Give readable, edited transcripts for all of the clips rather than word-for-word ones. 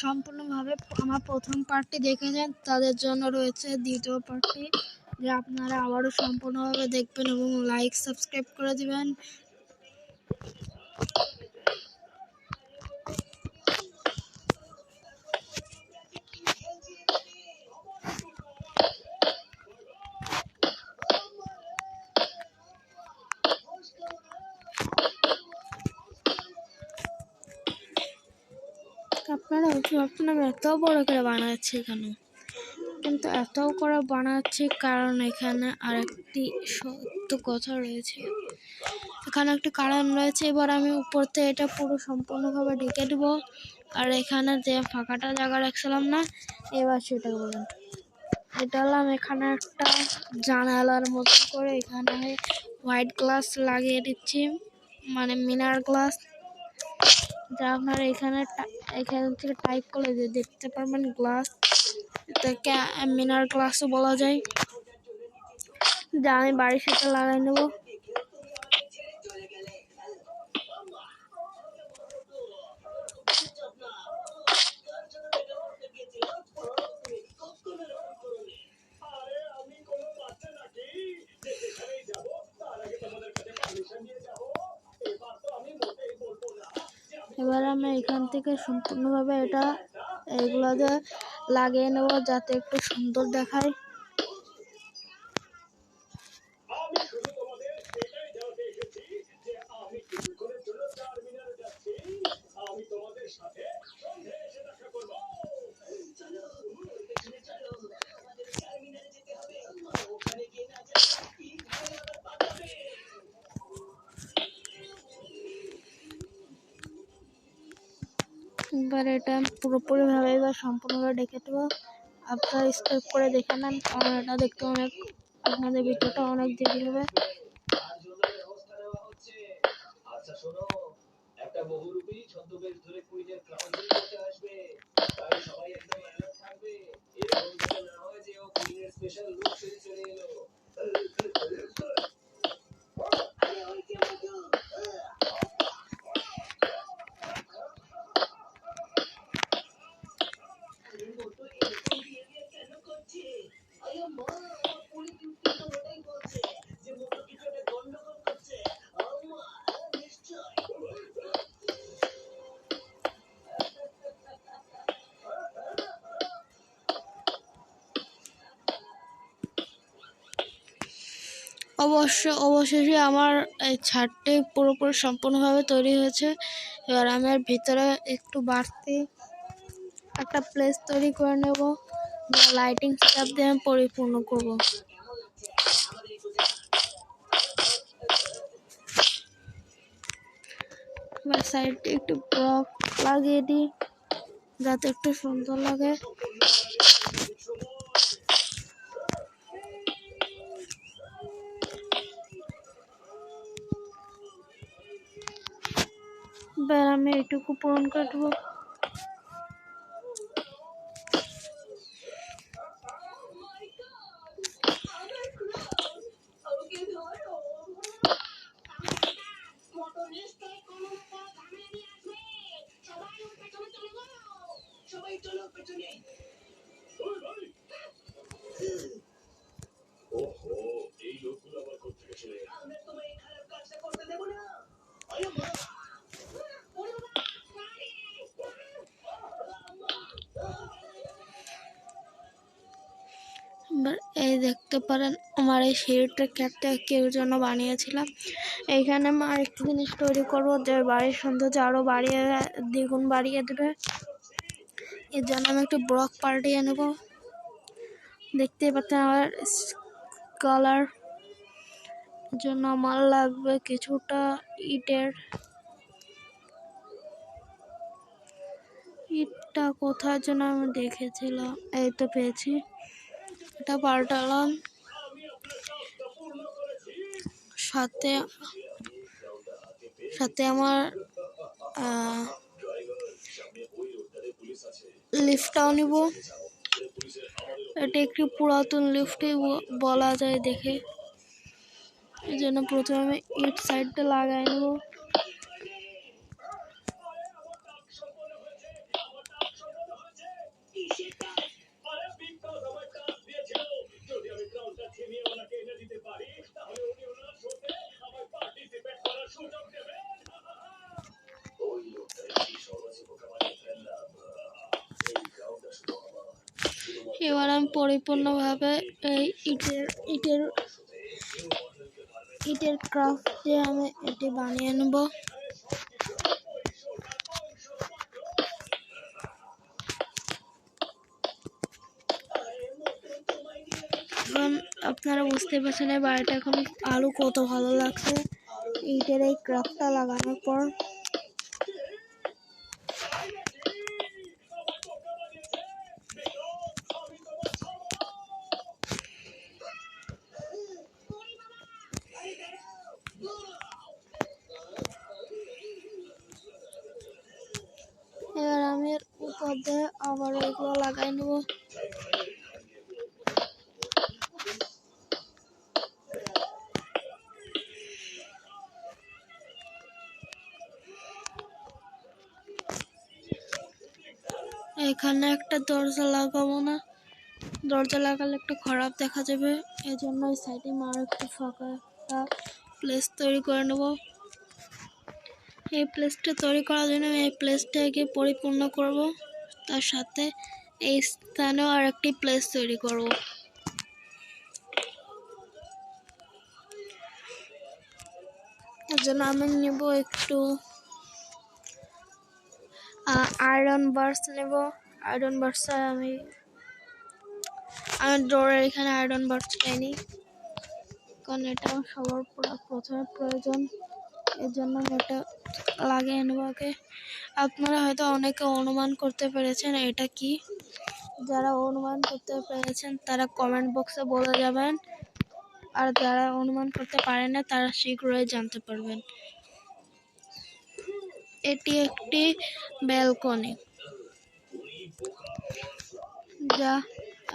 সম্পূর্ণভাবে আমার প্রথম পার্টটি দেখেছেন, তাদের জন্য রয়েছে দ্বিতীয় পার্টটি, যা আপনারা আবারও সম্পূর্ণভাবে দেখবেন এবং লাইক সাবস্ক্রাইব করে দিবেন। আপনারা ভাবছেন আমি এত বড় করে বানাচ্ছি কেন, কিন্তু এত করে বানাচ্ছি কারণ এখানে আরেকটি সত্য কথা রয়েছে, এখানে একটি কারণ রয়েছে। এবার আমি উপর থেকে এটা পুরো সম্পূর্ণভাবে ঢেকে দেব। আর এখানে যে ফাঁকাটা জায়গা রাখছিলাম না, এবার সেটা বলুন, এটা হলাম এখানে একটা জানালার মতো করে এখানে আমি হোয়াইট গ্লাস লাগিয়ে দিচ্ছি, মানে মিনার গ্লাস, যা আপনারা এখানে থেকে টাইপ করলে যে দেখতে পারবেন গ্লাস, এটাকে মিনার গ্লাসও বলা যায়, যা আমি বাড়ির সাথে লাগাই নেব। এবার আমি এখান থেকে সম্পূর্ণভাবে এইগুলোতে লাগিয়ে নেব যাতে একটু সুন্দর দেখায়। এবার এটা পুরোপুরিভাবে এবার সম্পূর্ণভাবে ডেকে দেবো। আপনারা স্কিপ করে দেখে নেন, কারণ এটা দেখতে অনেক, আপনাদের ভিডিওটা অনেক দেরি হবে। আচ্ছা শোনো, একটা বহুরূপী ছদ্মবেশ ধরে কুইনের ক্রাউন করতে আসবে, তাই সবাই একদম অ্যালার্ট থাকবে। এরকম যাতে না হয় যে ও কুইনের স্পেশাল লুক সেরে চলে এলো। অবশেষে আমার এই ছাদটি পুরোপুরি সম্পূর্ণভাবে তৈরি হয়েছে। এবার আমি এর ভিতরে একটু বাড়তি একটা প্লেস তৈরি করে নেব, লাইটিং সেটআপ দিয়ে আমি পরিপূর্ণ করব। এবার সাইডে একটু ব্লক লাগিয়ে দিই যাতে একটু সুন্দর লাগে। এবার আমি এটুকু পূরণ করে দেবো। এই দেখতে পারেন আমার এই সিঁড়িটা কেউ জন্য বানিয়েছিলাম। এইখানে আমি আরেকটি জিনিস তৈরি করবো, যে বাড়ির সৌন্দর্য আরো দ্বিগুণ বাড়িয়ে দেবে। এর জন্য আমি একটু ব্লক পাল্টিয়ে নেব। দেখতে পাচ্ছেন আমার কালার জন্য আমার লাগবে কিছুটা ইটটা কোথায় যেন আমি দেখেছিলাম, এই তো পেয়েছি। এটা পাল্টালাম, সাথে আমার লিফটটাও নিব। এটা একটি পুরাতন লিফটই বলা যায় দেখে, এই জন্য প্রথমে আমি ইট সাইডটা লাগাই নেব। এবার আমি পরিপূর্ণভাবে এই ইটের ক্রাফট দিয়ে আমি এটি বানিয়ে নেব। এখন আপনারা বুঝতে পারছেন এই বাড়িটা এখন আলো কত ভালো লাগছে ইটের এই ক্রাফটটা লাগানোর পর। এবার আমি এর উপর দিয়ে আবার এগুলো লাগাই নেব। এখানে একটা দরজা লাগাবো না, দরজা লাগালে একটু খারাপ দেখা যাবে, এই জন্য ওই সাইডে আর একটু ফাঁকা একটা প্লেস তৈরি করে নেব। এই প্লেসটা তৈরি করার জন্য আমি এই প্লেসটাকে পরিপূর্ণ করব, তার সাথে এই স্থানেও আর একটি প্লেস তৈরি করব। এর জন্য আমি নেব একটু আয়রন বার্স নেব। আয়রন বার্স আমি ডোরের এখানে আয়রন বার্স পাইনি, কারণ এটা সবার প্রথমে প্রয়োজন, এর জন্য আমি এটা লাগিয়ে নেব আগে। আপনারা হয়তো অনেকে অনুমান করতে পেরেছেন এটা কি। যারা অনুমান করতে পেরেছেন তারা কমেন্ট বক্সে বলে যাবেন, আর যারা অনুমান করতে পারেন না তারা শীঘ্রই জানতে পারবেন। এটি একটি ব্যালকনি, যা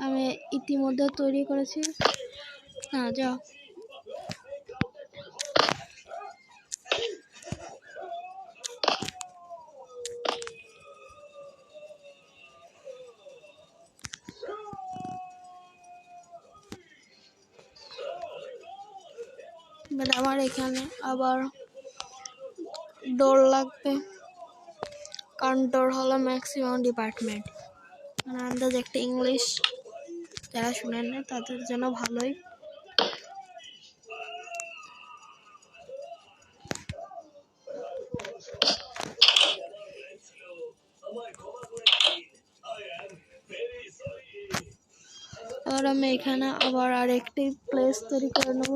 আমি ইতিমধ্যে তৈরি করেছি। হ্যাঁ, যাও। আমার এখানে আবার ডোর লাগবে, কারণ ডোর হলো ম্যাক্সিমাম ডিপার্টমেন্ট, মানে আন্দাজ একটা ইংলিশ যারা শুনেন না তাদের জন্য ভালোই। আর আমি এখানে আবার আরেকটি প্লেস তৈরি করে নেব।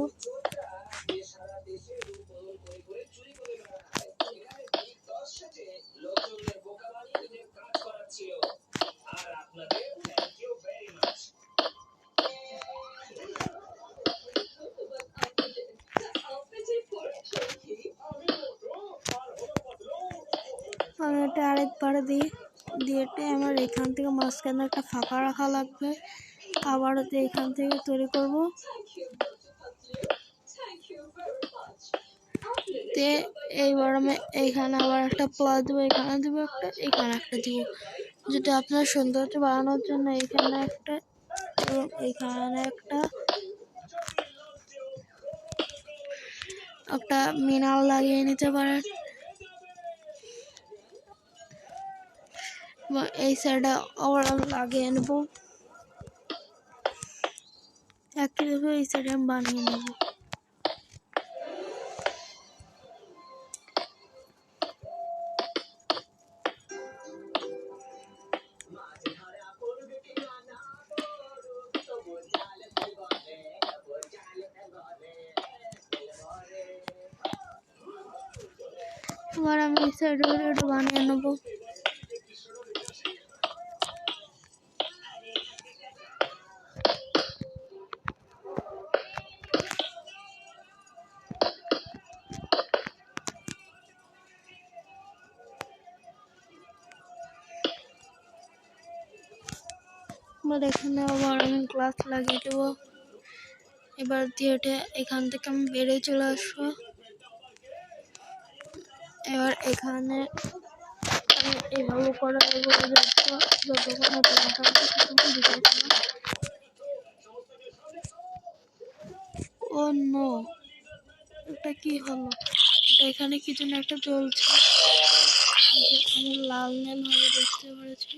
আমি এটা আরেকবার দিয়ে আমার এখান থেকে মাঝখানে একটা ফাঁকা রাখা লাগবে, আবার এখান থেকে তৈরি করব। এইবার আমি এইখানে আবার একটা প্লাস দেবো, এখানে দেবো একটা, এখানে একটা দিব, যেটা আপনার সৌন্দর্য বাড়ানোর জন্য এখানে একটা এবং এখানে একটা মিনার লাগিয়ে নিতে পারেন। এই সাইডে আবার লাগিয়ে নেব, একইভাবে এই সাইডে আমি বানিয়ে নেব। এবার আমি এই সাইডে এটা বানিয়ে নেব। এবার এখানে আবার আমি গ্লাস লাগিয়ে দেবো। এবার দিয়ে এখান থেকে আমি বেরিয়ে চলে আসবো। এবার এখানে আমি এইভাবে করে ও নো, এটা কি হলো? এটা এখানে কি যেন একটা জ্বলছে, আমি লাল নীল ভাবে দেখতে পেরেছি।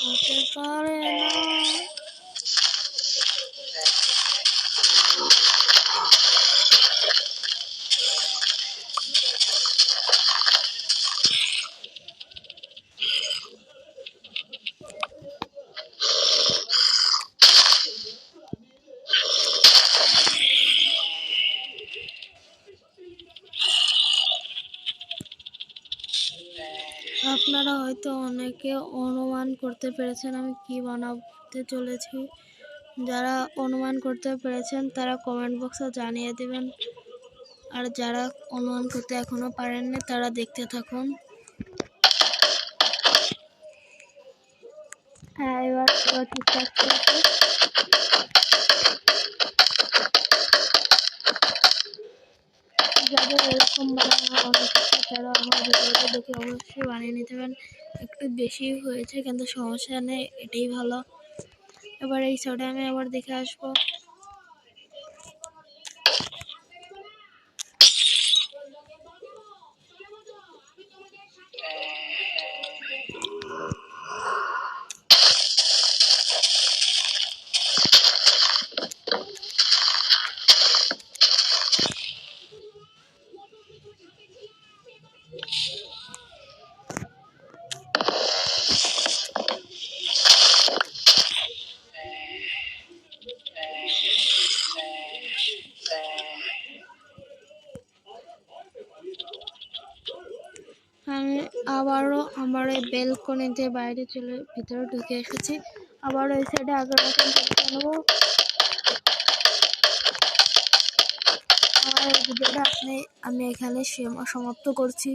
হতে পারে না। আপনারা হয়তো অনেকে অনুমান করতে পেরেছেন আমি কি বানাতে চলেছি। যারা অনুমান করতে পেরেছেন তারা কমেন্ট বক্সে জানিয়ে দেবেন, আর যারা অনুমান করতে এখনো পারেননি তারা দেখতে থাকুন। হ্যাঁ, এবার ঠিকঠাক চলছে। যাদের এরকম বানানোর অনেক ইচ্ছা তারা আমার ভিডিওটা দেখে অবশ্যই বানিয়ে নিতে পারেন। একটু বেশি হয়েছে কিন্তু সমস্যা নেই, এটাই ভালো। এবার এই সাইডে আমি আবার দেখে আসবো। আমি আবারও আমার এই বেলকনিতে বাইরে চলে ভিতরে ঢুকে এসেছি। আবারও এই সাইডে আগের মতন দেখতে নেবো। আমার এই ভিডিওটা আমি এখানে সমাপ্ত করছি।